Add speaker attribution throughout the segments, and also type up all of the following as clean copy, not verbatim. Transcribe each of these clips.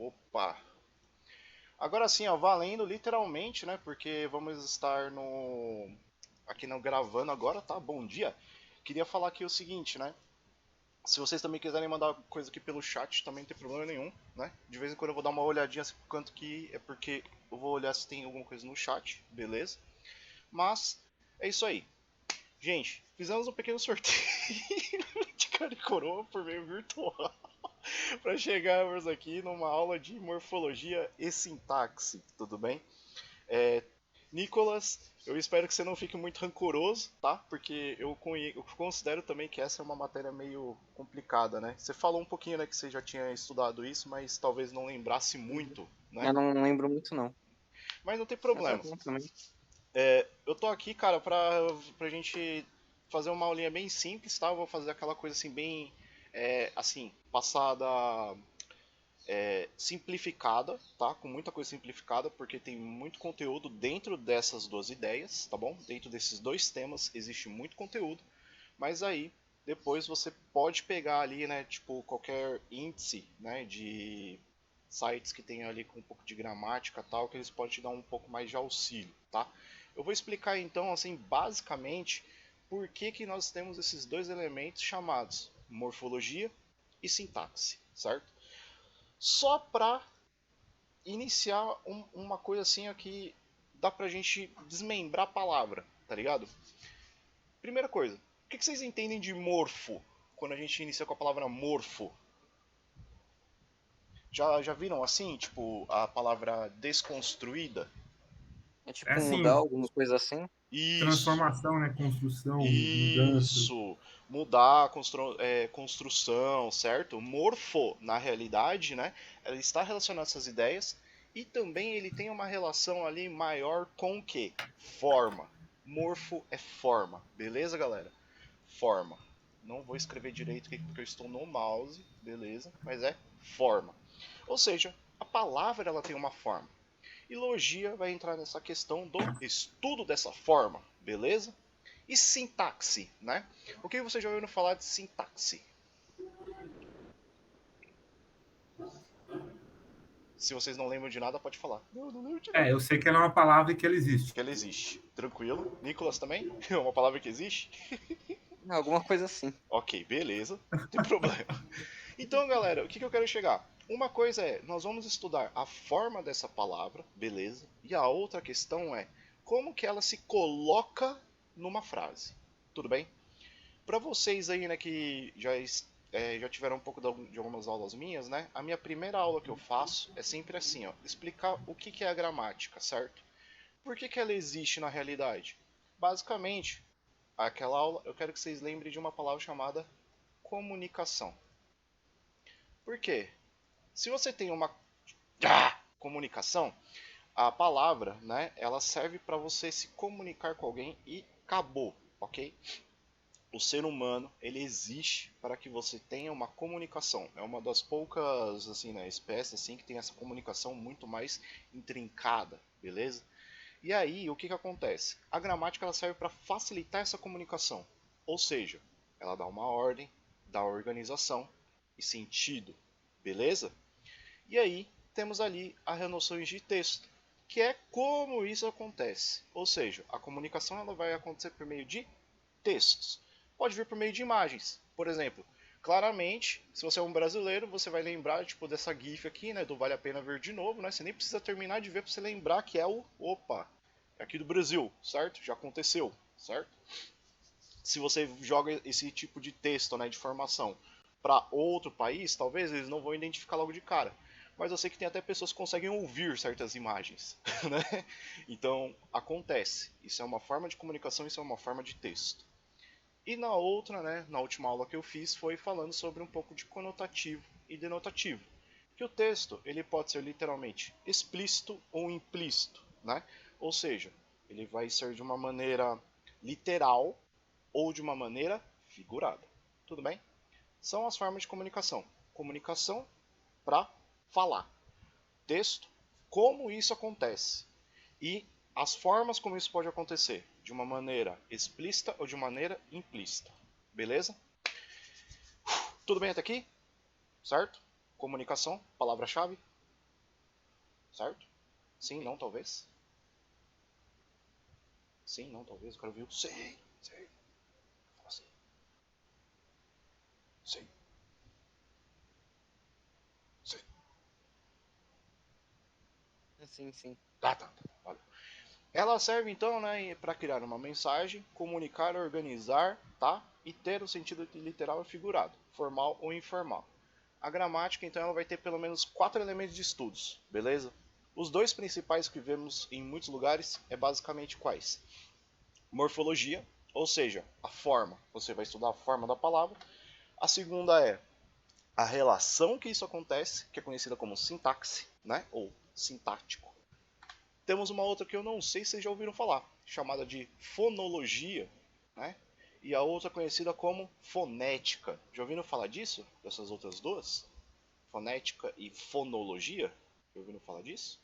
Speaker 1: Opa! Agora sim, ó, valendo literalmente, né? Porque vamos estar no aqui no gravando agora, tá? Bom dia. Queria falar aqui o seguinte, né? Se vocês também quiserem mandar coisa aqui pelo chat, também não tem problema nenhum, né? De vez em quando eu vou dar uma olhadinha assim, quanto que é porque eu vou olhar se tem alguma coisa no chat, beleza? Mas é isso aí. Gente, fizemos um pequeno sorteio de cara e coroa por meio virtual para chegarmos aqui numa aula de morfologia e sintaxe, tudo bem? Nicolas, eu espero que você não fique muito rancoroso, tá? Porque eu considero também que essa é uma matéria meio complicada, né? Você falou um pouquinho, né, que você já tinha estudado isso, mas talvez não lembrasse muito, né?
Speaker 2: Eu não lembro muito, não.
Speaker 1: Mas não tem
Speaker 2: Mas tá
Speaker 1: problema.
Speaker 2: bom também.
Speaker 1: Eu tô aqui, cara, pra gente fazer uma aulinha bem simples, tá? Eu vou fazer aquela coisa assim, bem, assim, passada simplificada, tá? Com muita coisa simplificada, porque tem muito conteúdo dentro dessas duas ideias, tá bom? Dentro desses dois temas existe muito conteúdo, mas aí depois você pode pegar ali, né, tipo qualquer índice, né, de sites que tem ali com um pouco de gramática e tal, que eles podem te dar um pouco mais de auxílio, tá? Eu vou explicar então, assim, basicamente, por que que nós temos esses dois elementos chamados morfologia e sintaxe, certo? Só para iniciar uma coisa assim que dá pra gente desmembrar a palavra, tá ligado? Primeira coisa, o que vocês entendem de morfo quando a gente inicia com a palavra morfo? Já viram assim, tipo, a palavra desconstruída?
Speaker 2: É
Speaker 3: É
Speaker 2: tipo mudar
Speaker 3: assim,
Speaker 2: alguma coisa assim?
Speaker 1: Isso,
Speaker 3: transformação, né? Construção, mudança.
Speaker 1: isso. Mudar a construção, certo? Morfo, na realidade, né? Ela está relacionada a essas ideias e também ele tem uma relação ali maior com o que? Forma. Morfo é forma, beleza, galera? Forma. Não vou escrever direito aqui porque eu estou no mouse, beleza? Mas é forma. Ou seja, a palavra ela tem uma forma. E logia vai entrar nessa questão do estudo dessa forma, beleza? E sintaxe, né? O que você já ouviu falar de sintaxe? Se vocês não lembram de nada, pode falar. Não, não lembro de nada.
Speaker 3: Eu sei que ela é uma palavra e que ela existe.
Speaker 1: Que ela existe. Tranquilo. Nicolas também? É uma palavra que existe?
Speaker 2: Alguma coisa assim.
Speaker 1: Ok, beleza. Não tem problema. Então, galera, o que eu quero chegar? Uma coisa é, nós vamos estudar a forma dessa palavra, beleza? E a outra questão é como que ela se coloca numa frase. Tudo bem? Para vocês aí, né, que já tiveram um pouco de algumas aulas minhas, né? A minha primeira aula que eu faço é sempre assim, ó, explicar o que é a gramática, certo? Por que ela existe na realidade? Basicamente, aquela aula eu quero que vocês lembrem de uma palavra chamada comunicação. Por quê? Se você tem uma comunicação, a palavra, né, ela serve para você se comunicar com alguém e acabou, ok? O ser humano ele existe para que você tenha uma comunicação. É uma das poucas assim, né, espécies assim que tem essa comunicação muito mais intrincada, beleza? E aí o que acontece? A gramática ela serve para facilitar essa comunicação, ou seja, ela dá uma ordem, dá organização e sentido, beleza? E aí temos ali as noções de texto, que é como isso acontece. Ou seja, a comunicação ela vai acontecer por meio de textos. Pode vir por meio de imagens. Por exemplo, claramente, se você é um brasileiro, você vai lembrar tipo dessa gif aqui, né, do Vale a Pena Ver de Novo, né? Você nem precisa terminar de ver para você lembrar que é o opa, é aqui do Brasil, certo? Já aconteceu, certo? Se você joga esse tipo de texto, né, de informação para outro país, talvez eles não vão identificar logo de cara. Mas eu sei que tem até pessoas que conseguem ouvir certas imagens, né? Então, acontece. Isso é uma forma de comunicação, isso é uma forma de texto. E na outra, né, na última aula que eu fiz, foi falando sobre um pouco de conotativo e denotativo. Que o texto ele pode ser literalmente explícito ou implícito, né? Ou seja, ele vai ser de uma maneira literal ou de uma maneira figurada. Tudo bem? São as formas de comunicação. Comunicação para falar. Texto, como isso acontece. E as formas como isso pode acontecer. De uma maneira explícita ou de maneira implícita. Beleza? Tudo bem até aqui? Certo? Comunicação, palavra-chave. certo? Sim, não, talvez. Sim, não, talvez. Eu quero ouvir o sim, sim. Fala assim. Sim, sim.
Speaker 2: Sim, sim.
Speaker 1: Tá. Valeu. Ela serve então, né, para criar uma mensagem, comunicar, organizar, tá? E ter o sentido literal e figurado, formal ou informal. A gramática, então, ela vai ter pelo menos 4 elementos de estudos, beleza? Os dois principais que vemos em muitos lugares é basicamente quais? Morfologia, ou seja, a forma. Você vai estudar a forma da palavra. A segunda é a relação que isso acontece, que é conhecida como sintaxe, né? Ou sintático. Temos uma outra que eu não sei se vocês já ouviram falar, chamada de fonologia, né? E a outra conhecida como fonética. Já ouviram falar disso? Dessas outras duas? Fonética e fonologia? Já ouviram falar disso?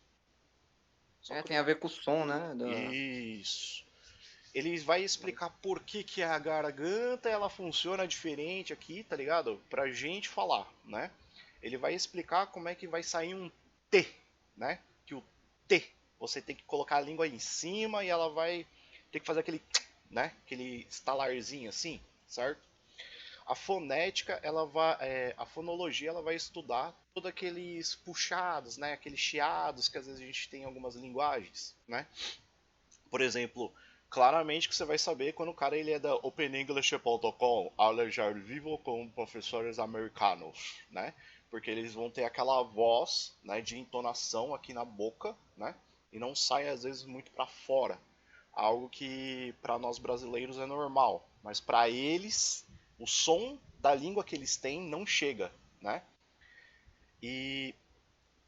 Speaker 1: Só
Speaker 2: Tem a ver com o som, né?
Speaker 1: Isso. Ele vai explicar por que a garganta ela funciona diferente aqui, tá ligado? Pra gente falar, né? Ele vai explicar como é que vai sair um T, né? Que o T, você tem que colocar a língua em cima e ela vai ter que fazer aquele, né? Aquele estalarzinho assim, certo? A fonética, a fonologia, ela vai estudar todos aqueles puxados, né? Aqueles chiados que às vezes a gente tem em algumas linguagens, né? Por exemplo, claramente que você vai saber quando o cara ele é da OpenEnglish.com, aula já vivo com professores americanos, né? Porque eles vão ter aquela voz, né, de entonação aqui na boca, né? E não sai às vezes muito para fora. Algo que para nós brasileiros é normal, mas para eles o som da língua que eles têm não chega, né? E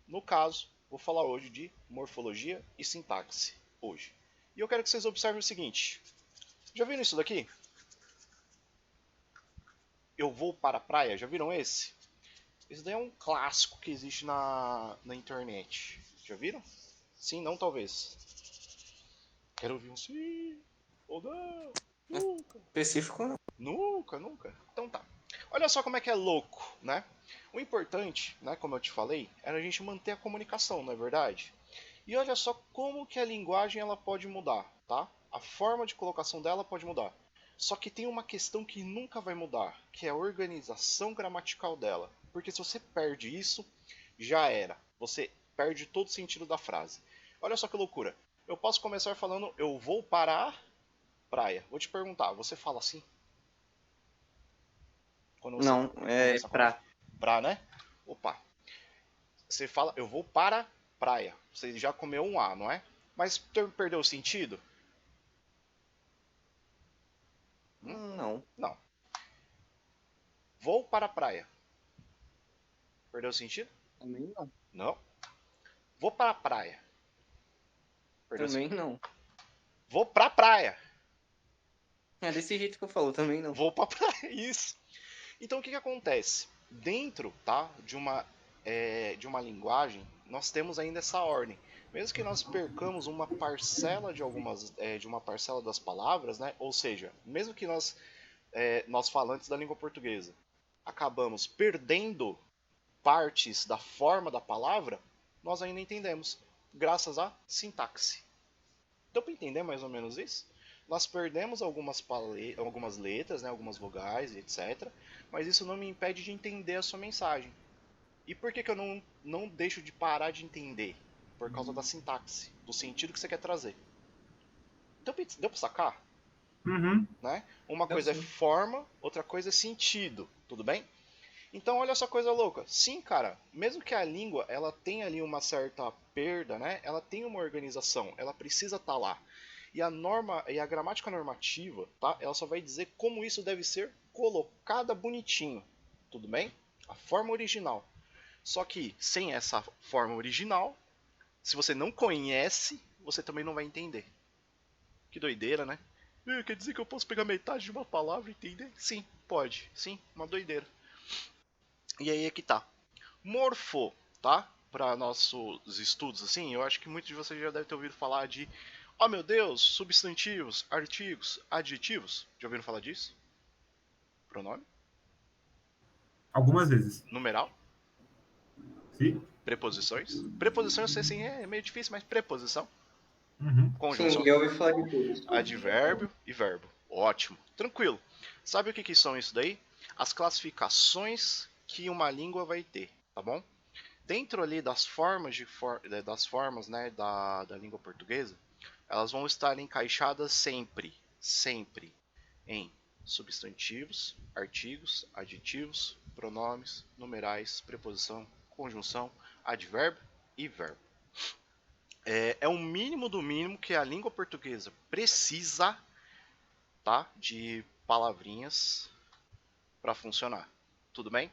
Speaker 1: no caso, vou falar hoje de morfologia e sintaxe hoje. E eu quero que vocês observem o seguinte. Já viram isso daqui? Eu vou para a praia. Já viram esse? Esse daí é um clássico que existe na internet. Já viram? Sim, não, talvez. Quero ouvir um sim ou não. Nunca.
Speaker 2: Específico, não.
Speaker 1: Nunca. Então tá. Olha só como é que é louco, né? O importante, né, como eu te falei, era a gente manter a comunicação, não é verdade? E olha só como que a linguagem ela pode mudar, tá? A forma de colocação dela pode mudar. Só que tem uma questão que nunca vai mudar, que é a organização gramatical dela. Porque se você perde isso, já era. Você perde todo o sentido da frase. Olha só que loucura. Eu posso começar falando eu vou para a praia. Vou te perguntar, você fala assim? Quando você
Speaker 2: Não, é
Speaker 1: começa a conversa?
Speaker 2: pra.
Speaker 1: Pra, né? Opa. Você fala eu vou para a praia. Você já comeu um A, não é? Mas perdeu o sentido?
Speaker 2: Não,
Speaker 1: Não. Vou para a praia. Perdeu o sentido?
Speaker 2: também não.
Speaker 1: Não. Vou para a praia. Perdeu o
Speaker 2: Também
Speaker 1: sentido?
Speaker 2: não.
Speaker 1: Vou para a praia.
Speaker 2: É desse jeito que eu falo, também não.
Speaker 1: Vou para a praia. Isso. Então o que acontece? Dentro, tá, de uma linguagem, nós temos ainda essa ordem. Mesmo que nós percamos uma parcela de uma parcela das palavras, né? Ou seja, mesmo que nós falantes da língua portuguesa acabamos perdendo partes da forma da palavra, nós ainda entendemos, graças à sintaxe. Deu para entender mais ou menos isso? Nós perdemos algumas letras, né, algumas vogais, etc. Mas isso não me impede de entender a sua mensagem. E por que eu não deixo de parar de entender? Por causa da sintaxe, do sentido que você quer trazer. Deu para sacar?
Speaker 3: Uhum.
Speaker 1: Né? Uma
Speaker 3: Eu
Speaker 1: coisa é
Speaker 3: sei.
Speaker 1: forma, outra coisa é sentido. Tudo bem? Então olha essa coisa louca. Sim, cara, mesmo que a língua ela tenha ali uma certa perda, né? Ela tem uma organização, ela precisa estar lá. E a gramática normativa, tá? Ela só vai dizer como isso deve ser colocada bonitinho. Tudo bem? A forma original. Só que sem essa forma original, se você não conhece, você também não vai entender. Que doideira, né? Quer dizer que eu posso pegar metade de uma palavra e entender? Sim, pode. Sim, uma doideira. E aí é que tá. Morfo, tá? Para nossos estudos, assim, eu acho que muitos de vocês já devem ter ouvido falar de, oh meu Deus, substantivos, artigos, adjetivos. Já ouviram falar disso? Pronome?
Speaker 3: Algumas vezes.
Speaker 1: Numeral?
Speaker 3: Sim?
Speaker 1: Preposições. Preposição eu sei assim, é meio difícil, mas preposição.
Speaker 3: Uhum.
Speaker 1: Conjunção.
Speaker 2: Sim, já ouvi falar de tudo.
Speaker 1: Advérbio e verbo. Ótimo. Tranquilo. Sabe o que são isso daí? As classificações que uma língua vai ter, tá bom? Dentro ali das formas, né, da língua portuguesa, elas vão estar encaixadas sempre em substantivos, artigos, adjetivos, pronomes, numerais, preposição, conjunção, advérbio e verbo. É o mínimo do mínimo que a língua portuguesa precisa, tá, de palavrinhas para funcionar. Tudo bem?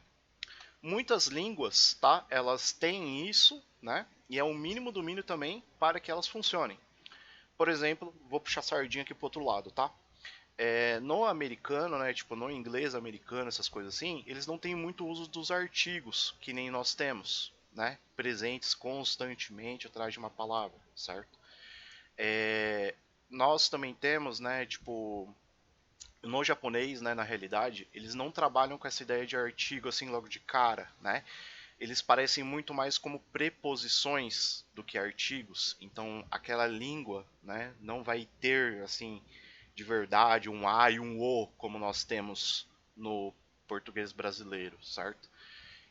Speaker 1: Muitas línguas, tá, elas têm isso, né? E é o mínimo do mínimo também para que elas funcionem. Por exemplo, vou puxar a sardinha aqui pro outro lado, tá? No americano, né, tipo no inglês americano, essas coisas assim, eles não têm muito uso dos artigos, que nem nós temos, né, presentes constantemente atrás de uma palavra, certo? Nós também temos, né, tipo, no japonês, né, na realidade, eles não trabalham com essa ideia de artigo assim logo de cara, né? Eles parecem muito mais como preposições do que artigos. Então, aquela língua, né, não vai ter assim de verdade um a e um o como nós temos no português brasileiro, certo?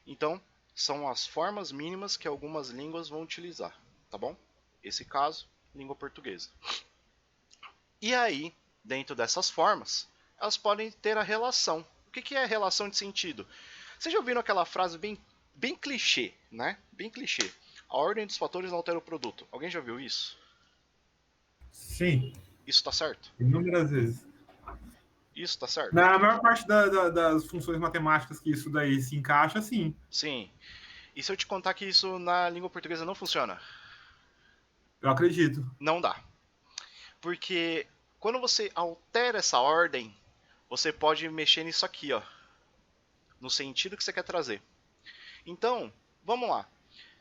Speaker 1: Então, são as formas mínimas que algumas línguas vão utilizar, tá bom? Esse caso, língua portuguesa. E aí, dentro dessas formas, elas podem ter a relação. O que é relação de sentido? Vocês já ouviram aquela frase bem clichê, né? Bem clichê. A ordem dos fatores não altera o produto. Alguém já viu isso?
Speaker 3: Sim.
Speaker 1: Isso tá certo?
Speaker 3: Inúmeras vezes.
Speaker 1: Isso tá certo?
Speaker 3: Na maior parte das funções matemáticas que isso daí se encaixa, sim.
Speaker 1: Sim. E se eu te contar que isso na língua portuguesa não funciona?
Speaker 3: Eu acredito.
Speaker 1: Não dá. Porque quando você altera essa ordem, você pode mexer nisso aqui, ó. No sentido que você quer trazer. Então, vamos lá.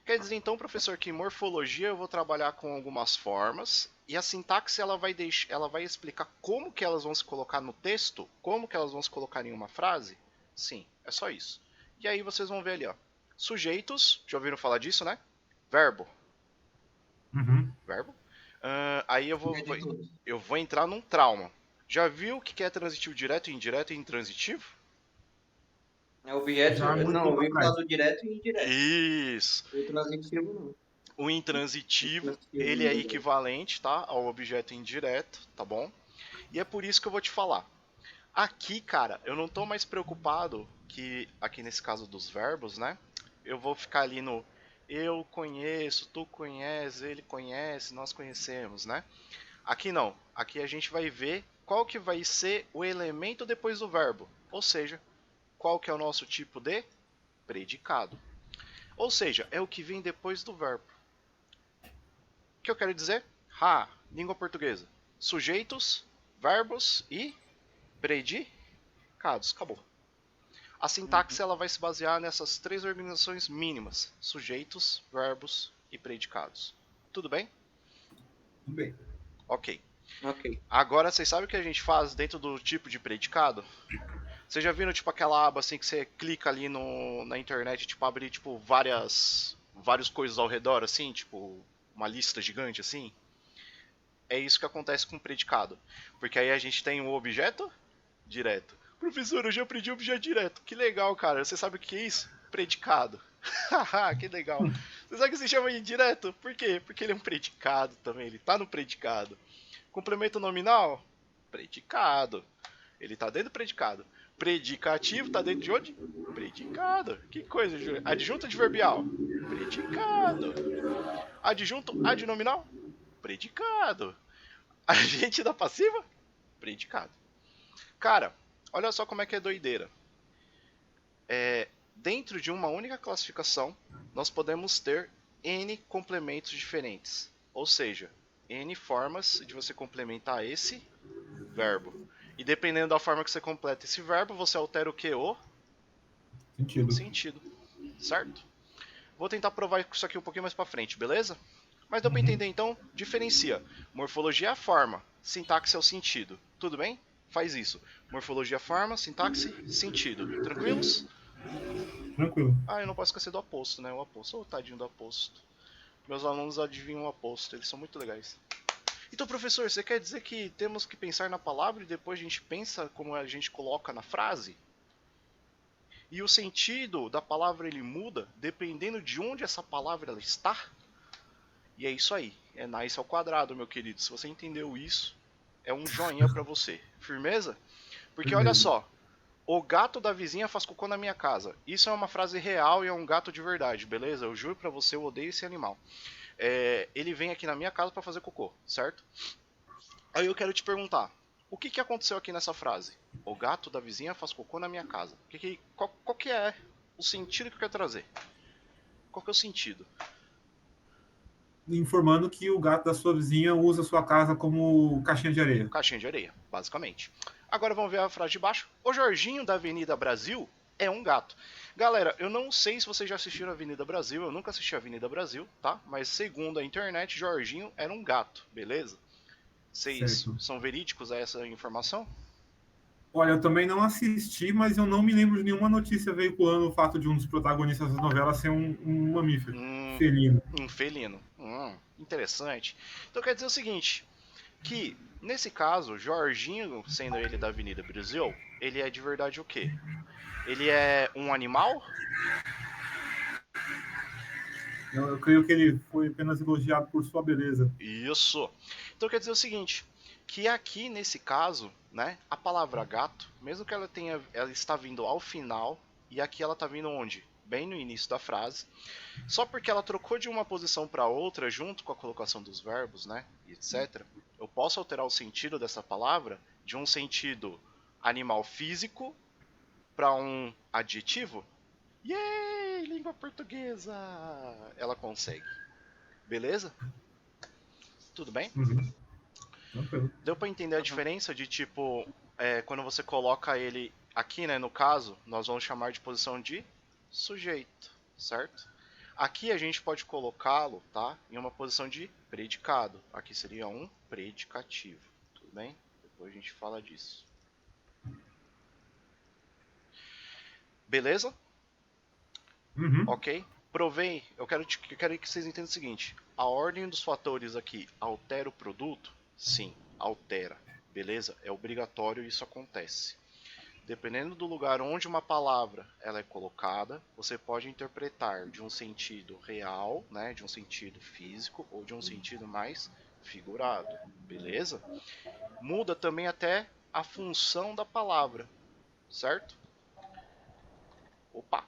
Speaker 1: Quer dizer então, professor, que em morfologia eu vou trabalhar com algumas formas e a sintaxe ela vai explicar como que elas vão se colocar no texto, como que elas vão se colocar em uma frase? Sim, é só isso. E aí vocês vão ver ali, ó. Sujeitos, já ouviram falar disso, né? Verbo.
Speaker 3: Uhum.
Speaker 1: Verbo. Aí eu vou entrar num trauma. Já viu o que é transitivo direto, indireto e intransitivo?
Speaker 2: É objeto.
Speaker 3: Já há muito
Speaker 2: Não, eu
Speaker 3: tempo
Speaker 2: ouvi falar
Speaker 3: atrás.
Speaker 2: do direto e indireto.
Speaker 1: Isso.
Speaker 2: O transitivo não.
Speaker 1: O intransitivo,
Speaker 2: Intransitivo
Speaker 1: ele
Speaker 2: não.
Speaker 1: é equivalente, tá, ao objeto indireto, tá bom? E é por isso que eu vou te falar. Aqui, cara, eu não tô mais preocupado que, aqui nesse caso dos verbos, né? Eu vou ficar ali no eu conheço, tu conhece, ele conhece, nós conhecemos, né? Aqui não. Aqui a gente vai ver qual que vai ser o elemento depois do verbo. Ou seja, qual que é o nosso tipo de predicado. Ou seja, é o que vem depois do verbo. O que eu quero dizer? Língua portuguesa. Sujeitos, verbos e predicados. Acabou. A sintaxe ela vai se basear nessas três organizações mínimas: sujeitos, verbos e predicados. Tudo bem?
Speaker 3: Tudo bem.
Speaker 1: Ok.
Speaker 2: Ok.
Speaker 1: Agora vocês sabem o que a gente faz dentro do tipo de predicado? Vocês já viram tipo aquela aba assim que você clica ali na internet, tipo abrir tipo várias coisas ao redor assim, tipo uma lista gigante assim? É isso que acontece com o predicado. Porque aí a gente tem o objeto direto. Professor, eu já aprendi objeto direto. Que legal, cara. Você sabe o que é isso? Predicado. Haha, que legal. Você sabe que se chama indireto? Por quê? Porque ele é um predicado também. Ele tá no predicado. Complemento nominal? Predicado. Ele tá dentro do predicado. Predicativo tá dentro de onde? Predicado. Que coisa, Júlio. Adjunto adverbial? Predicado. Adjunto adnominal? Predicado. Agente da passiva? Predicado. Cara, olha só como é que é doideira. Dentro de uma única classificação, nós podemos ter N complementos diferentes. Ou seja, N formas de você complementar esse verbo. E dependendo da forma que você completa esse verbo, você altera o que? O sentido. Certo? Vou tentar provar isso aqui um pouquinho mais pra frente, beleza? Mas deu pra entender então? Diferencia. Morfologia é a forma, sintaxe é o sentido. Tudo bem? Faz isso. Morfologia, forma, sintaxe, sentido. Tranquilos?
Speaker 3: Tranquilo.
Speaker 1: Ah, eu não posso esquecer do aposto, né? O aposto. Ô, tadinho do aposto. Meus alunos adivinham o aposto, eles são muito legais. Então, professor, você quer dizer que temos que pensar na palavra e depois a gente pensa como a gente coloca na frase? E o sentido da palavra ele muda dependendo de onde essa palavra ela está? E é isso aí. É nice ao quadrado, meu querido. Se você entendeu isso, é um joinha pra você. Firmeza? Porque olha
Speaker 3: Beleza.
Speaker 1: só. O gato da vizinha faz cocô na minha casa. Isso é uma frase real e é um gato de verdade, beleza? Eu juro pra você, eu odeio esse animal. Ele vem aqui na minha casa pra fazer cocô, certo? Aí eu quero te perguntar, o que aconteceu aqui nessa frase? O gato da vizinha faz cocô na minha casa. Qual que é o sentido que eu quero trazer? Qual que é o sentido?
Speaker 3: Informando que o gato da sua vizinha usa a sua casa como caixinha de areia.
Speaker 1: Caixinha de areia, basicamente. Agora vamos ver a frase de baixo. O Jorginho da Avenida Brasil é um gato. Galera, eu não sei se vocês já assistiram a Avenida Brasil, eu nunca assisti a Avenida Brasil, tá? Mas segundo a internet, Jorginho era um gato, beleza? Vocês
Speaker 3: Certo.
Speaker 1: são verídicos a essa informação?
Speaker 3: Olha, eu também não assisti, mas eu não me lembro de nenhuma notícia veiculando o fato de um dos protagonistas da novela ser um mamífero felino.
Speaker 1: Um felino. Interessante. Então quer dizer o seguinte, que nesse caso, Jorginho, sendo ele da Avenida Brasil, ele é de verdade o quê? Ele é um animal?
Speaker 3: Eu creio que ele foi apenas elogiado por sua beleza.
Speaker 1: Isso. Então quer dizer o seguinte, que aqui nesse caso, né, a palavra gato, mesmo que ela está vindo ao final, e aqui ela está vindo onde? Bem no início da frase. Só porque ela trocou de uma posição para outra junto com a colocação dos verbos, né, etc. Eu posso alterar o sentido dessa palavra de um sentido animal físico para um adjetivo. Yay, língua portuguesa! Ela consegue. Beleza? Tudo bem?
Speaker 3: Uhum. Tranquilo.
Speaker 1: Deu para entender a diferença de tipo, quando você coloca ele aqui, né, no caso, nós vamos chamar de posição de sujeito, certo? Aqui a gente pode colocá-lo, tá, em uma posição de predicado. Aqui seria um predicativo, tudo bem? Depois a gente fala disso. Beleza?
Speaker 3: Uhum.
Speaker 1: Ok? Provei, eu quero que vocês entendam o seguinte, a ordem dos fatores aqui altera o produto? Sim, altera, beleza? É obrigatório e isso acontece. Dependendo do lugar onde uma palavra ela é colocada, você pode interpretar de um sentido real, né, de um sentido físico ou de um sentido mais figurado, beleza? Muda também até a função da palavra, certo? Opa,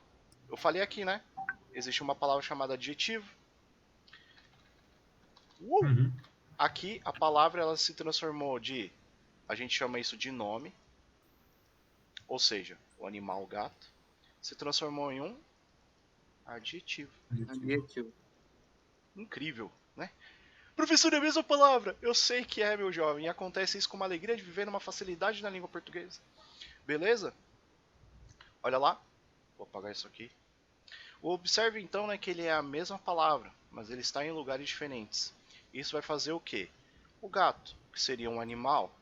Speaker 1: eu falei aqui, né? Existe uma palavra chamada adjetivo.
Speaker 3: Uhum.
Speaker 1: Aqui a palavra ela se transformou de, a gente chama isso de nome, ou seja, o animal gato, se transformou em um adjetivo.
Speaker 2: Adjetivo.
Speaker 1: Incrível, né? Professor, é a mesma palavra. Eu sei que é, meu jovem. E acontece isso com uma alegria de viver numa facilidade na língua portuguesa. Beleza? Olha lá. Vou apagar isso aqui. Observe então, né, que ele é a mesma palavra, mas ele está em lugares diferentes. Isso vai fazer o quê? O gato, que seria um animal,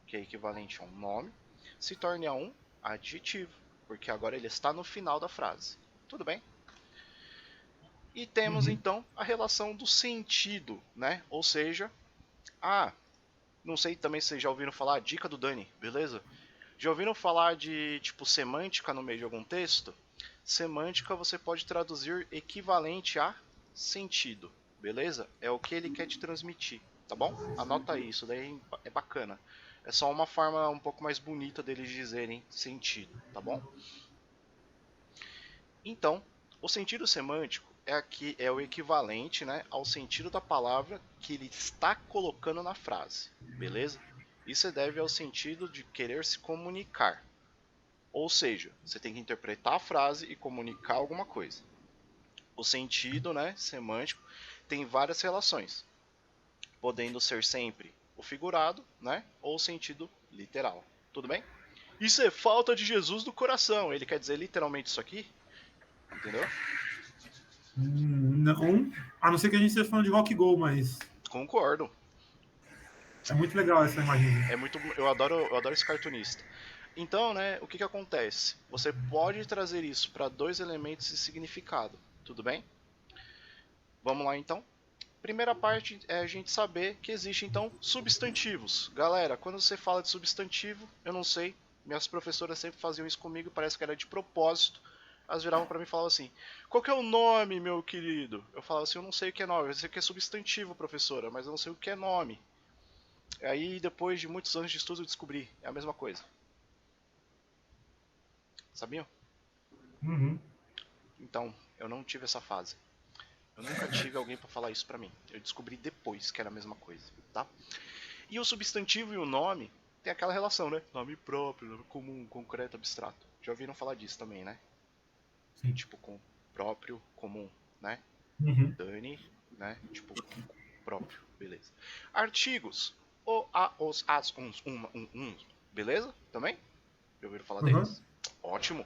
Speaker 1: que é equivalente a um nome, se torne a um adjetivo, porque agora ele está no final da frase. Tudo bem? E temos então a relação do sentido, né? Ou seja, não sei também se vocês já ouviram falar, a dica do Dani, beleza? Já ouviram falar de tipo semântica no meio de algum texto? Semântica você pode traduzir equivalente a sentido, beleza? É o que ele quer te transmitir, tá bom? Anota isso, daí é bacana. É só uma forma um pouco mais bonita deles dizerem sentido, tá bom? Então, o sentido semântico é o equivalente, né, ao sentido da palavra que ele está colocando na frase, beleza? Isso se deve ao sentido de querer se comunicar. Ou seja, você tem que interpretar a frase e comunicar alguma coisa. O sentido, né, semântico tem várias relações, podendo ser sempre o figurado, né, ou o sentido literal. Tudo bem? Isso é falta de Jesus do coração. Ele quer dizer literalmente isso aqui? Entendeu?
Speaker 3: Não, a não ser que a gente esteja falando de Rock Go, mas
Speaker 1: Concordo.
Speaker 3: é muito legal essa imagem.
Speaker 1: Eu adoro esse cartunista. Então, né, o que que acontece? Você pode trazer isso para dois elementos de significado, tudo bem? Vamos lá então. Primeira parte é a gente saber que existe então substantivos. Galera, quando você fala de substantivo, eu não sei, minhas professoras sempre faziam isso comigo, parece que era de propósito. Elas viravam para mim e falavam assim: "Qual que é o nome, meu querido?" Eu falava assim: "Eu não sei o que é nome, eu sei o que é substantivo, professora, mas eu não sei o que é nome." Aí depois de muitos anos de estudo eu descobri, é a mesma coisa. Sabiam?
Speaker 3: Uhum.
Speaker 1: Então, eu não tive essa fase. Eu nunca tive alguém para falar isso pra mim. Eu descobri depois que era a mesma coisa, tá? E o substantivo e o nome tem aquela relação, né? Nome próprio, nome comum, concreto, abstrato. Já ouviram falar disso também, né?
Speaker 3: Sim.
Speaker 1: Tipo, com próprio, comum, né?
Speaker 3: Uhum.
Speaker 1: Dani, né? Tipo, próprio, beleza. Artigos. O, a, os, as, uns, uma, uns. Beleza? Também? Já ouviram falar
Speaker 3: Uhum.
Speaker 1: deles? Ótimo.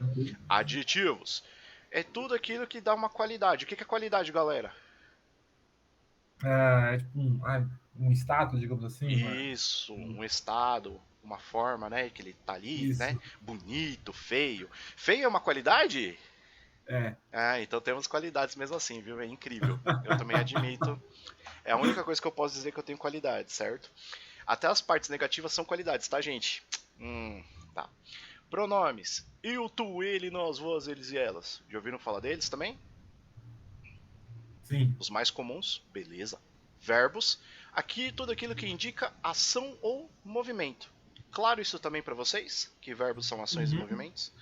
Speaker 1: Adjetivos. É tudo aquilo que dá uma qualidade. O que é qualidade, galera?
Speaker 3: É tipo um status, digamos assim.
Speaker 1: Isso, um estado, uma forma, né? Que ele tá ali, né?
Speaker 3: Isso.
Speaker 1: Bonito, feio. Feio é uma qualidade?
Speaker 3: É.
Speaker 1: Ah, então temos qualidades mesmo assim, viu? É incrível. Eu também admito. É a única coisa que eu posso dizer que eu tenho qualidade, certo? Até as partes negativas são qualidades, tá, gente? Tá. Pronomes. Eu, tu, ele, nós, vós, eles e elas. Já ouviram falar deles também?
Speaker 3: Sim.
Speaker 1: Os mais comuns, beleza. Verbos. Aqui tudo aquilo que indica ação ou movimento. Claro isso também para vocês? Que verbos são ações e
Speaker 3: Uhum.
Speaker 1: movimentos?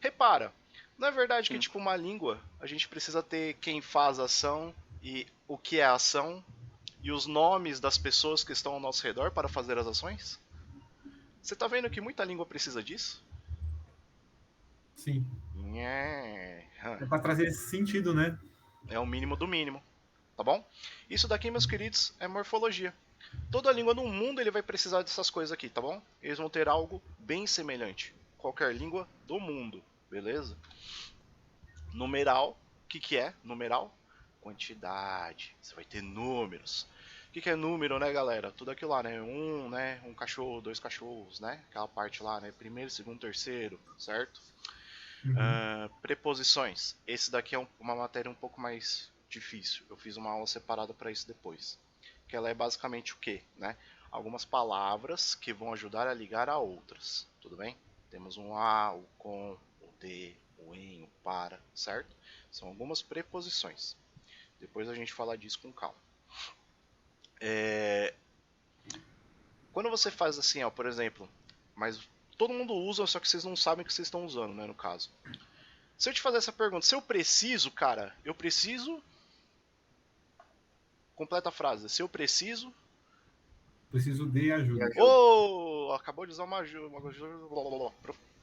Speaker 1: Repara, não é verdade que
Speaker 2: Sim.
Speaker 1: tipo uma língua, a gente precisa ter quem faz a ação e o que é a ação e os nomes das pessoas que estão ao nosso redor para fazer as ações? Você tá vendo que muita língua precisa disso?
Speaker 3: Sim.
Speaker 1: É,
Speaker 3: É para trazer esse sentido, né?
Speaker 1: é o mínimo do mínimo, tá bom? Isso daqui, meus queridos, é morfologia. Toda língua no mundo ele vai precisar dessas coisas aqui, tá bom? Eles vão ter algo bem semelhante. Qualquer língua do mundo, beleza? Numeral, o que, que é numeral? Quantidade. Você vai ter números. O que, que é número, né, galera? Tudo aquilo lá, né? Né? Um cachorro, dois cachorros, né? Aquela parte lá, né? Primeiro, segundo, terceiro, certo?
Speaker 3: Uhum.
Speaker 1: Preposições. Esse daqui é uma matéria um pouco mais difícil. Eu fiz uma aula separada para isso depois. Que ela é basicamente o quê, né? Algumas palavras que vão ajudar a ligar a outras, tudo bem? Temos um a, o com, o de, o em, o para, certo? São algumas preposições. Depois a gente fala disso com calma. Quando você faz assim, ó, por exemplo, mas todo mundo usa, só que vocês não sabem que vocês estão usando, né, no caso. Se eu te fazer essa pergunta, se eu preciso, cara, eu preciso. Completa a frase. Se eu preciso.
Speaker 3: Preciso de
Speaker 2: E
Speaker 3: ajuda.
Speaker 2: ajuda.
Speaker 1: Oh! Acabou de usar uma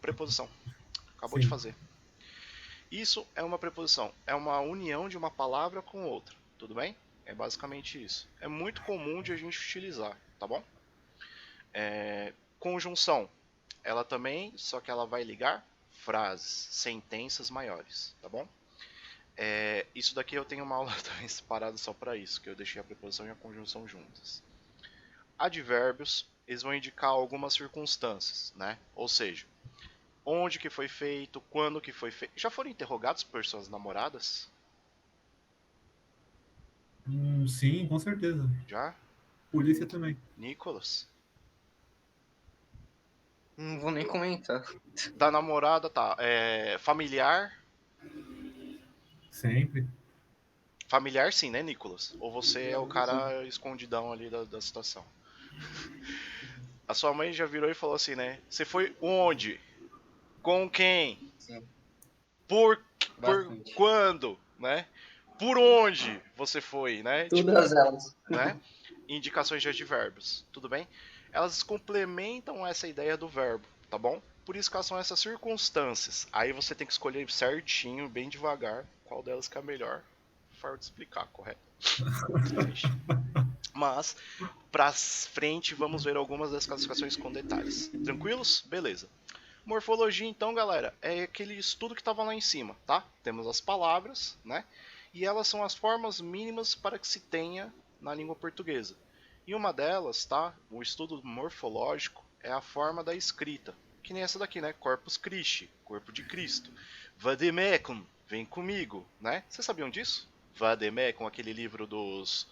Speaker 1: preposição. Acabou de
Speaker 3: Sim.
Speaker 1: fazer. Isso é uma preposição. É uma união de uma palavra com outra. Tudo bem? É basicamente isso. É muito comum de a gente utilizar, tá bom? Conjunção. Ela também, só que ela vai ligar frases, sentenças maiores, tá bom? Isso daqui eu tenho uma aula também separada só para isso, que eu deixei a preposição e a conjunção juntas. Advérbios, eles vão indicar algumas circunstâncias, né? Ou seja, onde que foi feito, quando que foi feito. Já foram interrogados por suas namoradas?
Speaker 3: Sim, com certeza.
Speaker 1: Já?
Speaker 3: Polícia também.
Speaker 1: Nicolas?
Speaker 2: Não vou nem comentar.
Speaker 1: Da namorada, tá. Familiar?
Speaker 3: Sempre.
Speaker 1: Familiar sim, né, Nicolas? Ou você é o cara escondidão ali da situação? A sua mãe já virou e falou assim, né? Você foi onde? Com quem?
Speaker 2: Sim,
Speaker 1: Por, por
Speaker 2: bastante.
Speaker 1: quando? Né? Por onde você foi, né? Tipo,
Speaker 2: Todas elas.
Speaker 1: né? Indicações de advérbios, tudo bem? Elas complementam essa ideia do verbo, tá bom? Por isso que elas são essas circunstâncias. Aí você tem que escolher certinho, bem devagar, qual delas que é a melhor forma de explicar, correto? Mas, pra frente, vamos ver algumas das classificações com detalhes. Tranquilos? Beleza. Morfologia, então, galera, é aquele estudo que estava lá em cima, tá? Temos as palavras, né? E elas são as formas mínimas para que se tenha na língua portuguesa. E uma delas, tá? O estudo morfológico é a forma da escrita, que nem essa daqui, né? Corpus Christi, corpo de Cristo. Vademecum, vem comigo, né? Vocês sabiam disso? Vademecum, aquele livro dos...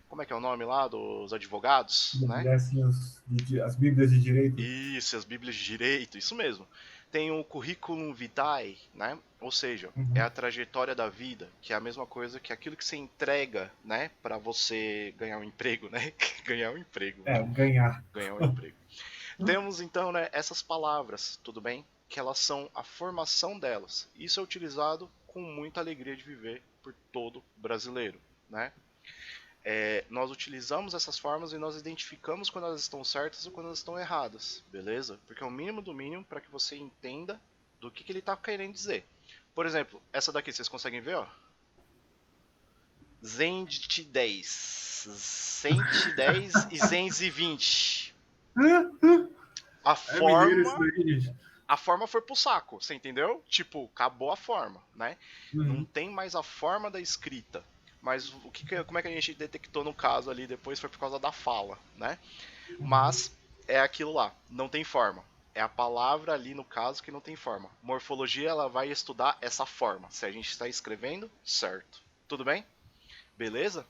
Speaker 1: Como é que é o nome lá? Dos advogados, né?
Speaker 3: Assim, as Bíblias de direito.
Speaker 1: Isso, as Bíblias de direito, isso mesmo. Tem o Curriculum Vitae, né? Ou seja, é a trajetória da vida, que é a mesma coisa que aquilo que você entrega, né? Para você ganhar um emprego, né? Ganhar um emprego.
Speaker 3: Ganhar.
Speaker 1: Ganhar um emprego. Temos então, né, essas palavras, tudo bem? Que elas são a formação delas. Isso é utilizado com muita alegria de viver por todo brasileiro, né? Nós utilizamos essas formas e nós identificamos quando elas estão certas ou quando elas estão erradas, beleza? Porque é o mínimo do mínimo para que você entenda do que ele está querendo dizer. Por exemplo, essa daqui, vocês conseguem ver, ó? Zend 10, 110 e 220. A forma foi pro saco, você entendeu? Tipo, acabou a forma, né? Não tem mais a forma da escrita. Mas como é que a gente detectou no caso ali depois foi por causa da fala, né? Mas é aquilo lá, não tem forma. É a palavra ali no caso que não tem forma. Morfologia, ela vai estudar essa forma. Se a gente está escrevendo, certo. Tudo bem? Beleza?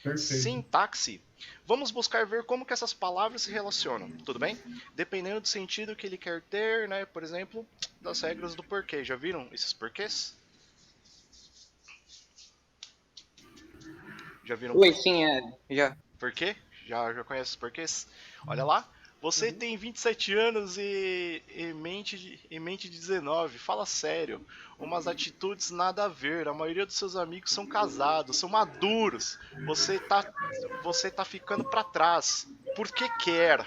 Speaker 3: Perfeito.
Speaker 1: Sintaxe. Vamos buscar ver como que essas palavras se relacionam, tudo bem? Dependendo do sentido que ele quer ter, né? Por exemplo, das regras do porquê. Já viram esses porquês? Já viram?
Speaker 2: Oi, sim, já.
Speaker 1: Porquê? Já conhece os porquês? Olha lá. Você tem 27 anos e mente de 19. Fala sério. Umas atitudes nada a ver. A maioria dos seus amigos são casados, são maduros. Você tá ficando pra trás. Porque quer.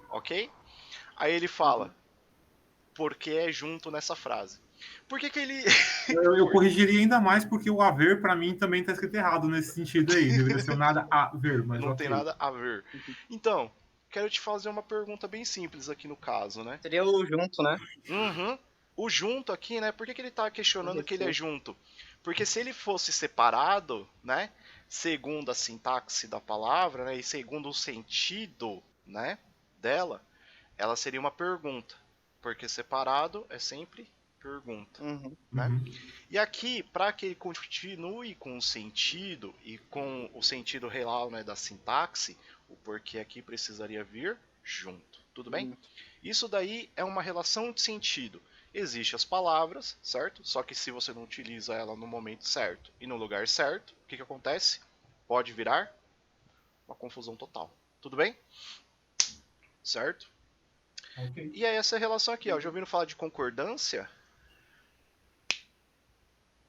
Speaker 1: Ok? Aí ele fala. Porque é junto nessa frase. Por que ele...
Speaker 3: Eu corrigiria ainda mais porque o haver, para mim, também tá escrito errado nesse sentido aí. Deveria ser nada a ver, mas
Speaker 1: não tem nada a ver. Então, quero te fazer uma pergunta bem simples aqui no caso, né?
Speaker 2: Seria o junto, né?
Speaker 1: O junto aqui, né? Por que ele tá questionando que ele é junto? Porque se ele fosse separado, né? Segundo a sintaxe da palavra, né? E segundo o sentido, né? Dela, ela seria uma pergunta. Porque separado é sempre pergunta, né? E aqui, para que ele continue com o sentido e com o sentido real, né, da sintaxe, o porquê aqui precisaria vir junto, tudo bem? Isso daí é uma relação de sentido. Existem as palavras, certo? Só que se você não utiliza ela no momento certo e no lugar certo, o que acontece? Pode virar uma confusão total, tudo bem? Certo?
Speaker 3: Okay.
Speaker 1: E aí essa relação aqui, ó, já ouviram falar de concordância?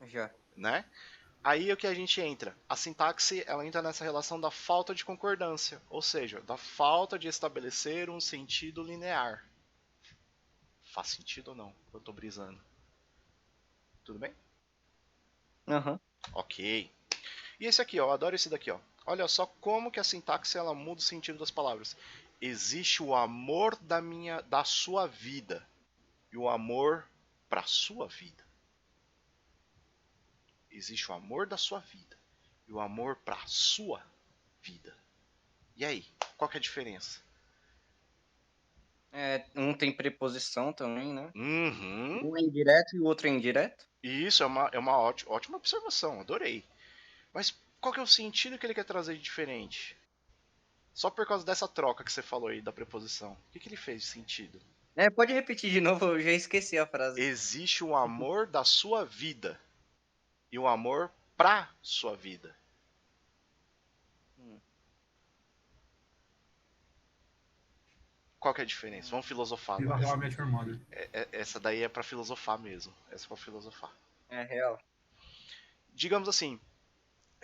Speaker 2: Já.
Speaker 1: Né? Aí é o que a gente entra? A sintaxe, ela entra nessa relação da falta de concordância, ou seja, da falta de estabelecer um sentido linear. Faz sentido ou não? Eu tô brisando. Tudo bem? Ok. E esse aqui, ó, eu adoro esse daqui, ó. Olha só como que a sintaxe ela muda o sentido das palavras. Existe o amor da sua vida e o amor para sua vida. Existe o amor da sua vida e o amor para sua vida. E aí, qual que é a diferença?
Speaker 2: Um tem preposição também, né?
Speaker 1: Um
Speaker 2: é indireto e o outro é indireto.
Speaker 1: Isso, é uma ótima observação, adorei. Mas qual que é o sentido que ele quer trazer de diferente? Só por causa dessa troca que você falou aí da preposição. O que ele fez de sentido?
Speaker 2: Pode repetir de novo, eu já esqueci a frase.
Speaker 1: Existe o amor da sua vida e o amor pra sua vida. Qual que é a diferença? Vamos filosofar agora. Essa daí é pra filosofar mesmo. Essa é pra filosofar.
Speaker 2: É real.
Speaker 1: Digamos assim,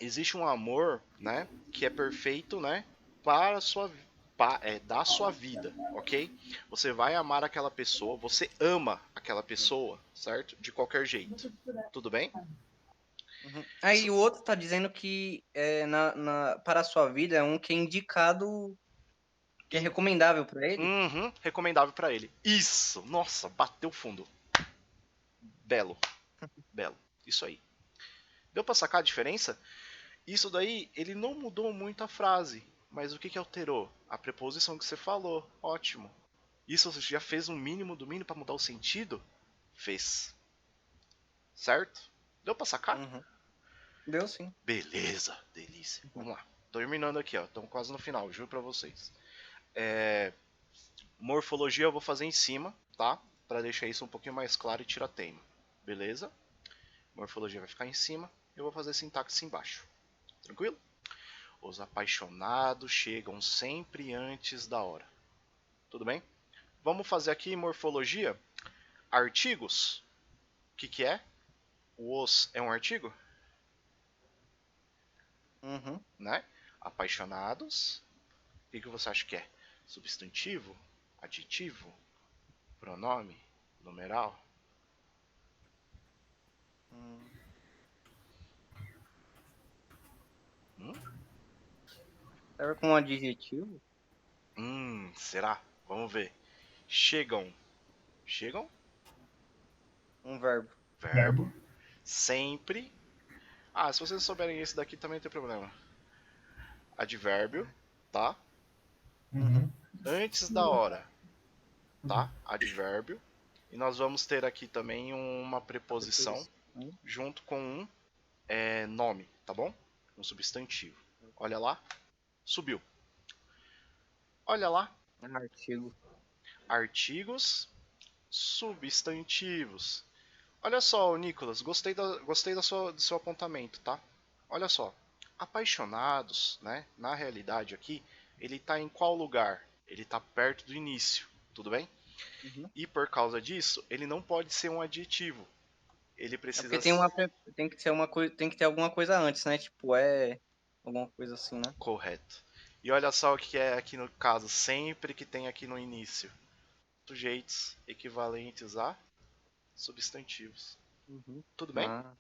Speaker 1: existe um amor, né, que é perfeito, né, para a sua da sua vida, ok? Você vai amar aquela pessoa, você ama aquela pessoa, certo? De qualquer jeito. Tudo bem?
Speaker 2: Aí o outro tá dizendo que para a sua vida é um que é indicado, que é recomendável para ele.
Speaker 1: Recomendável para ele. Isso! Nossa, bateu fundo. Belo. Belo. Isso aí. Deu pra sacar a diferença? Isso daí, ele não mudou muito a frase. Mas o que alterou? A preposição que você falou. Ótimo. Isso você já fez um mínimo do mínimo pra mudar o sentido? Fez. Certo? Deu pra sacar?
Speaker 2: Uhum. Deu sim.
Speaker 1: Beleza, delícia. Vamos lá. Terminando aqui, ó. Estamos quase no final, juro pra vocês. Morfologia eu vou fazer em cima, tá? Pra deixar isso um pouquinho mais claro e tirar tema. Beleza? Morfologia vai ficar em cima. Eu vou fazer sintaxe embaixo. Tranquilo? Os apaixonados chegam sempre antes da hora. Tudo bem? Vamos fazer aqui morfologia. Artigos. O que é? O os é um artigo?
Speaker 2: Uhum.
Speaker 1: Né? Apaixonados. O que você acha que é? Substantivo? Adjetivo? Pronome? Numeral?
Speaker 2: Serve com um adjetivo?
Speaker 1: Será? Vamos ver. Chegam. Chegam?
Speaker 2: Um verbo.
Speaker 1: Verbo. Sempre. Ah, se vocês souberem esse daqui também não tem problema. Advérbio, tá?
Speaker 3: Uhum.
Speaker 1: Antes da hora, tá? Advérbio. E nós vamos ter aqui também uma preposição junto com um nome, tá bom? Um substantivo. Olha lá. Subiu. Olha lá.
Speaker 2: Artigo.
Speaker 1: Artigos, substantivos. Olha só, Nicolas, gostei do seu apontamento, tá? Olha só. Apaixonados, né? Na realidade aqui, ele tá em qual lugar? Ele tá perto do início, tudo bem?
Speaker 2: Uhum.
Speaker 1: E por causa disso, ele não pode ser um adjetivo. Ele precisa
Speaker 2: Porque tem que ser uma coisa, tem que ter alguma coisa antes, né? Tipo, alguma coisa assim, né?
Speaker 1: correto. E olha só o que é aqui no caso, sempre que tem aqui no início. Sujeitos equivalentes a substantivos.
Speaker 2: Uhum.
Speaker 1: Tudo bem?
Speaker 2: Ah.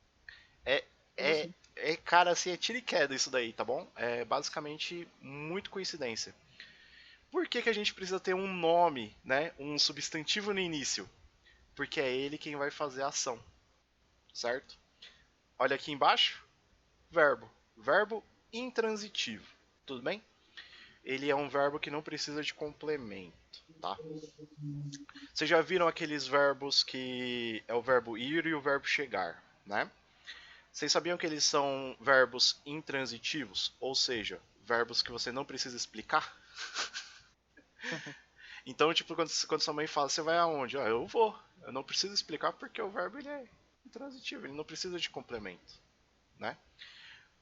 Speaker 1: Cara, assim, é tiro e queda isso daí, tá bom? É basicamente muito coincidência. Por que a gente precisa ter um nome, né? Um substantivo no início? Porque é ele quem vai fazer a ação, certo? Olha aqui embaixo, verbo. Verbo intransitivo, tudo bem? Ele é um verbo que não precisa de complemento, tá? Vocês já viram aqueles verbos que é o verbo ir e o verbo chegar, né? Vocês sabiam que eles são verbos intransitivos? Ou seja, verbos que você não precisa explicar? Então, tipo, quando sua mãe fala, você vai aonde? Eu vou. Eu não preciso explicar porque o verbo ele é intransitivo, ele não precisa de complemento, né?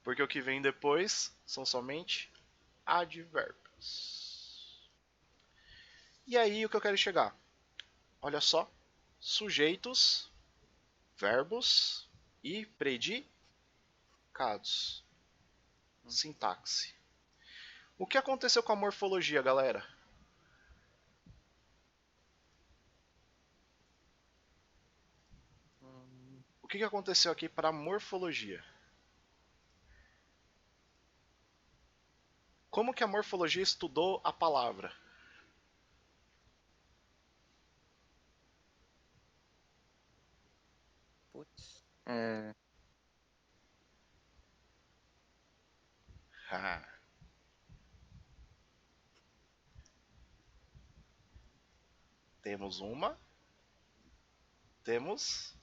Speaker 1: Porque o que vem depois são somente advérbios. E aí o que eu quero chegar? Olha só, sujeitos, verbos e predicados. Sintaxe. O que aconteceu com a morfologia, galera? O que aconteceu aqui para a morfologia? Como que a morfologia estudou a palavra?
Speaker 2: Putz. Temos uma, temos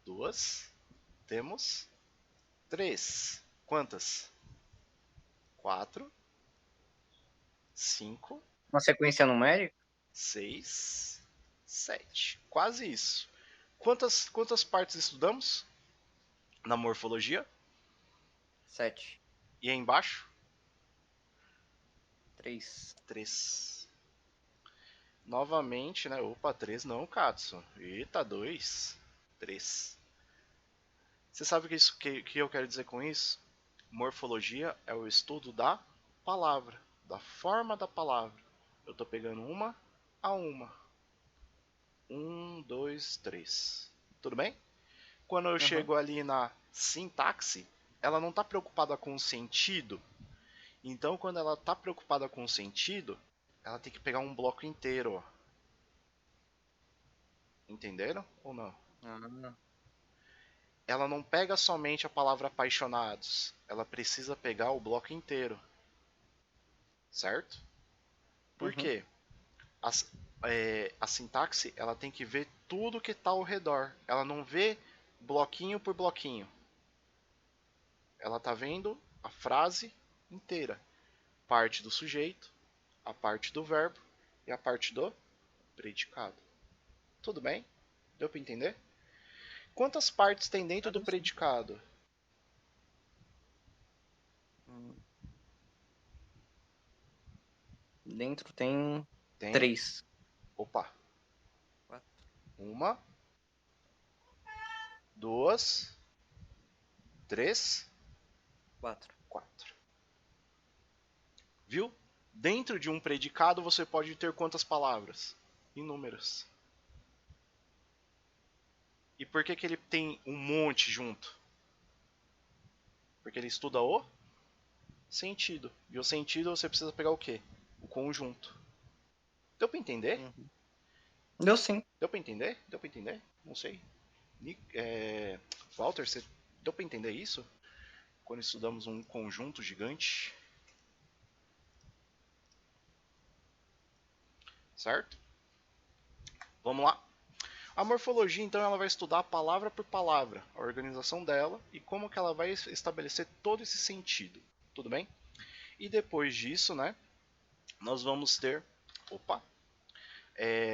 Speaker 2: duas, temos três. Quantas? 4, 5, Uma sequência numérica?
Speaker 1: 6, 7. Quase isso. Quantas partes estudamos na morfologia?
Speaker 2: 7.
Speaker 1: E aí embaixo?
Speaker 2: 3.
Speaker 1: 3. Novamente, né? Opa, 3 não, Katsu. Eita, 2. 3. Você sabe o que eu quero dizer com isso? Morfologia é o estudo da palavra, da forma da palavra. Eu estou pegando uma a uma. 1, 2, 3. Tudo bem? Quando eu chego ali na sintaxe, ela não está preocupada com o sentido. Então, quando ela está preocupada com o sentido, ela tem que pegar um bloco inteiro. Ó. Entenderam ou não? Ela não pega somente a palavra apaixonados. Ela precisa pegar o bloco inteiro. Certo? Por quê? a sintaxe ela tem que ver tudo que está ao redor. Ela não vê bloquinho por bloquinho. Ela está vendo a frase inteira. Parte do sujeito, a parte do verbo e a parte do predicado. Tudo bem? Deu para entender? Quantas partes tem dentro do predicado?
Speaker 2: Dentro tem 3.
Speaker 1: Opa.
Speaker 2: 4.
Speaker 1: 1, 2, 3,
Speaker 2: 4.
Speaker 1: 4. Viu? Dentro de um predicado você pode ter quantas palavras? Inúmeras. E por que ele tem um monte junto? Porque ele estuda o sentido. E o sentido você precisa pegar o quê? O conjunto. Deu pra entender?
Speaker 2: Deu sim.
Speaker 1: Deu pra entender? Deu pra entender? Não sei. Walter, você deu pra entender isso? Quando estudamos um conjunto gigante. Certo? Vamos lá. A morfologia, então, ela vai estudar palavra por palavra, a organização dela e como que ela vai estabelecer todo esse sentido. Tudo bem? E depois disso, né, nós vamos ter,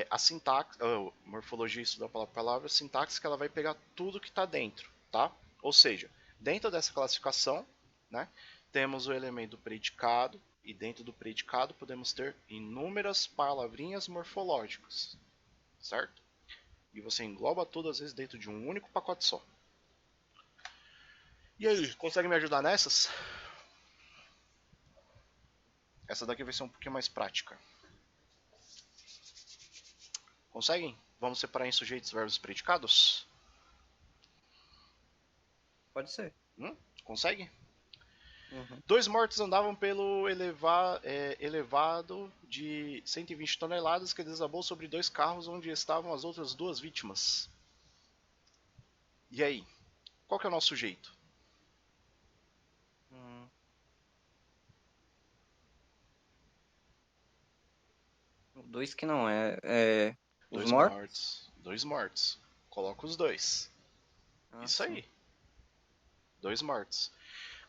Speaker 1: a sintaxe, a morfologia estuda palavra por palavra, a sintaxe que ela vai pegar tudo que está dentro, tá? Ou seja, dentro dessa classificação, né, temos o elemento predicado e dentro do predicado podemos ter inúmeras palavrinhas morfológicas, certo? E você engloba tudo, às vezes, dentro de um único pacote só. E aí, consegue me ajudar nessas? Essa daqui vai ser um pouquinho mais prática. Conseguem? Vamos separar em sujeitos, verbos e predicados?
Speaker 2: Pode ser.
Speaker 1: Consegue?
Speaker 2: Uhum.
Speaker 1: 2 mortos andavam pelo elevado de 120 toneladas que desabou sobre 2 carros onde estavam as outras 2 vítimas. E aí? Qual que é o nosso sujeito?
Speaker 2: Dois que não os
Speaker 1: 2
Speaker 2: mortos?
Speaker 1: mortos. 2 mortos. Coloca os 2. Isso
Speaker 2: sim.
Speaker 1: aí. 2 mortos.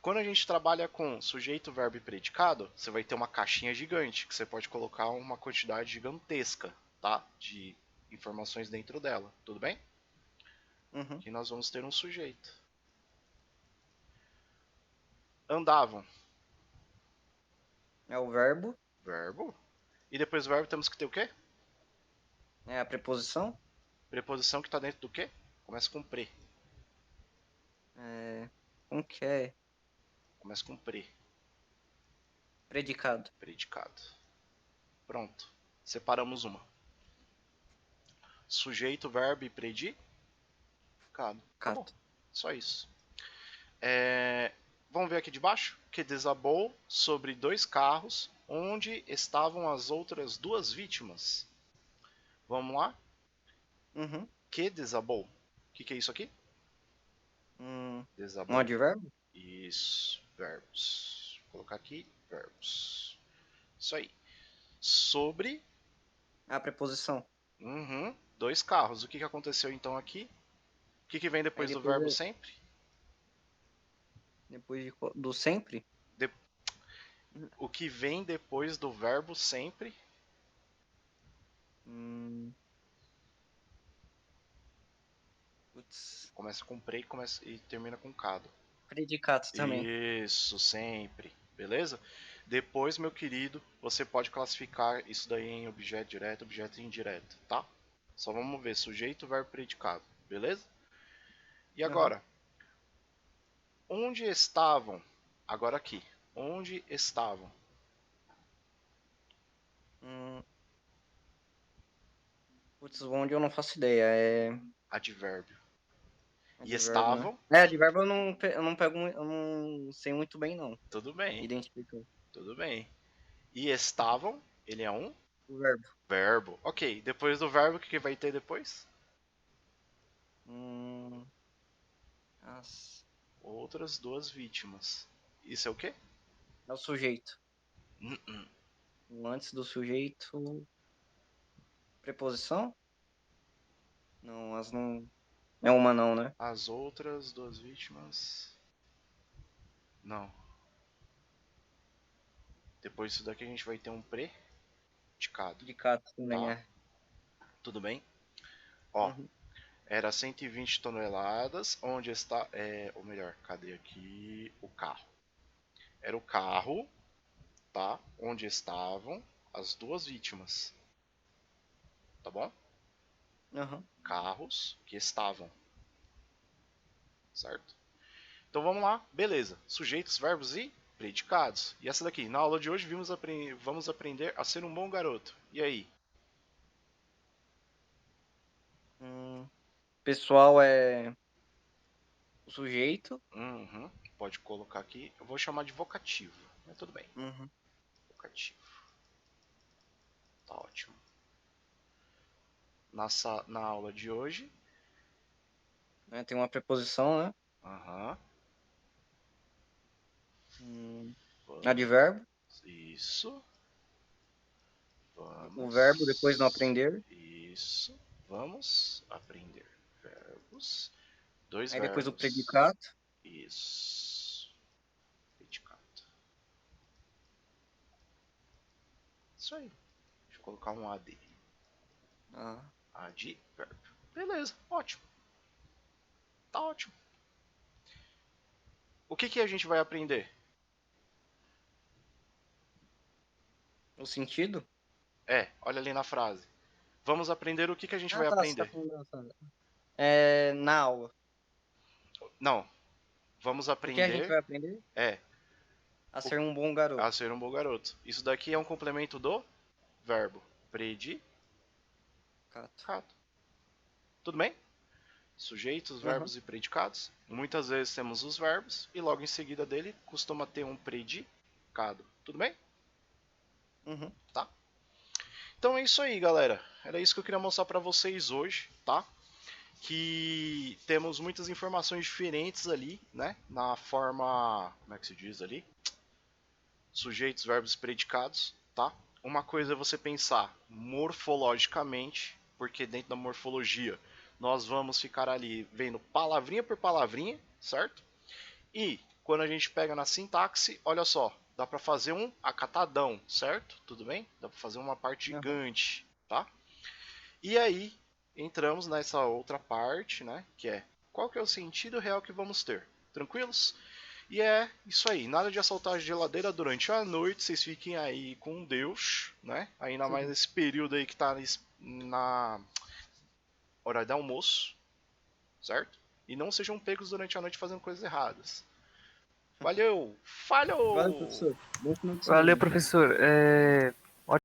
Speaker 1: Quando a gente trabalha com sujeito, verbo e predicado, você vai ter uma caixinha gigante que você pode colocar uma quantidade gigantesca, tá? De informações dentro dela. Tudo bem?
Speaker 2: Uhum.
Speaker 1: Aqui nós vamos ter um sujeito. Andavam.
Speaker 2: É o verbo.
Speaker 1: Verbo. E depois do verbo temos que ter o quê?
Speaker 2: É a preposição.
Speaker 1: Preposição que está dentro do quê? Começa com pre.
Speaker 2: Como que é?
Speaker 1: Começa com pre.
Speaker 2: Predicado.
Speaker 1: Predicado. Pronto. Separamos uma. Sujeito, verbo e predicado. Acabou. Só isso. Vamos ver aqui de baixo. Que desabou sobre 2 carros onde estavam as outras 2 vítimas. Vamos lá?
Speaker 2: Uhum.
Speaker 1: Que desabou. O que é isso aqui?
Speaker 2: Desabou. Um advérbio?
Speaker 1: Isso. Verbos. Vou colocar aqui verbos. Isso aí. Sobre.
Speaker 2: A preposição.
Speaker 1: 2 carros. O que aconteceu então aqui? O que vem depois do verbo sempre?
Speaker 2: Depois do sempre?
Speaker 1: O que vem depois do verbo sempre? Começa com pre e termina com cado.
Speaker 2: Predicado também.
Speaker 1: Isso, sempre. Beleza? Depois, meu querido, você pode classificar isso daí em objeto direto, objeto indireto, tá? Só vamos ver sujeito, verbo, predicado. Beleza? E agora? Onde estavam? Agora aqui. Onde estavam?
Speaker 2: Onde eu não faço ideia. É
Speaker 1: Advérbio. E
Speaker 2: estavam? Né? Advérbio eu não pego, eu não sei muito bem não.
Speaker 1: Tudo bem.
Speaker 2: Identificando.
Speaker 1: Tudo bem. E estavam, ele é um?
Speaker 2: Verbo.
Speaker 1: Verbo. Ok, depois do verbo, o que vai ter depois? Outras 2 vítimas. Isso é o quê?
Speaker 2: É o sujeito. O antes do sujeito... Preposição? Não, as não... É uma não, né?
Speaker 1: As outras duas vítimas... Não. Depois disso daqui a gente vai ter um predicado.
Speaker 2: Predicado também,
Speaker 1: Tá.
Speaker 2: é.
Speaker 1: Tudo bem? Ó,
Speaker 2: Uhum.
Speaker 1: era 120 toneladas, onde está... ou melhor, cadê aqui o carro? Era o carro, tá? Onde estavam as duas vítimas. Tá bom?
Speaker 2: Uhum.
Speaker 1: Carros que estavam. Certo? Então vamos lá, beleza. Sujeitos, verbos e predicados. E essa daqui, na aula de hoje vamos aprender a ser um bom garoto. E aí?
Speaker 2: Pessoal é o sujeito.
Speaker 1: Uhum, pode colocar aqui. Eu vou chamar de vocativo, mas tudo bem.
Speaker 2: Uhum.
Speaker 1: Vocativo. Tá ótimo. Na aula de hoje.
Speaker 2: Né, tem uma preposição, né?
Speaker 1: Aham. Vamos.
Speaker 2: Advérbio.
Speaker 1: Isso.
Speaker 2: O
Speaker 1: Vamos.
Speaker 2: verbo depois não aprender.
Speaker 1: Isso. Vamos aprender verbos. Dois
Speaker 2: Aí
Speaker 1: verbos.
Speaker 2: depois o predicado.
Speaker 1: Isso. Predicado. Isso aí. Deixa eu colocar um AD.
Speaker 2: Ah.
Speaker 1: Advérbio. Beleza, ótimo. Tá ótimo. O que a gente vai aprender?
Speaker 2: O sentido?
Speaker 1: Olha ali na frase. Vamos aprender o que a gente vai
Speaker 2: Tá. Você tá
Speaker 1: aprender.
Speaker 2: falando na aula.
Speaker 1: Não. Vamos
Speaker 2: O que a gente
Speaker 1: aprender
Speaker 2: vai aprender? A ser um bom garoto.
Speaker 1: a ser um bom garoto. Isso daqui é um complemento do verbo predicado. Tudo bem? Sujeitos, verbos e predicados. Muitas vezes temos os verbos e logo em seguida dele costuma ter um predicado. Tudo bem?
Speaker 2: Uhum.
Speaker 1: Tá? Então é isso aí, galera. Era isso que eu queria mostrar pra vocês hoje, tá? Que temos muitas informações diferentes ali, né? Na forma, como é que se diz ali? Sujeitos, verbos e predicados, tá? Uma coisa é você pensar morfologicamente, porque dentro da morfologia nós vamos ficar ali vendo palavrinha por palavrinha, certo? E quando a gente pega na sintaxe, olha só, dá para fazer um acatadão, certo? Tudo bem? Dá para fazer uma parte gigante, tá? E aí entramos nessa outra parte, né? Que é qual que é o sentido real que vamos ter? Tranquilos? E é isso aí, nada de assaltar a geladeira durante a noite, vocês fiquem aí com Deus, né? Ainda mais nesse período aí que tá na hora de almoço, certo? E não sejam pegos durante a noite fazendo coisas erradas. Valeu! Falhou!
Speaker 2: Valeu, professor. Bom final de
Speaker 4: Valeu,
Speaker 2: semana.
Speaker 4: professor.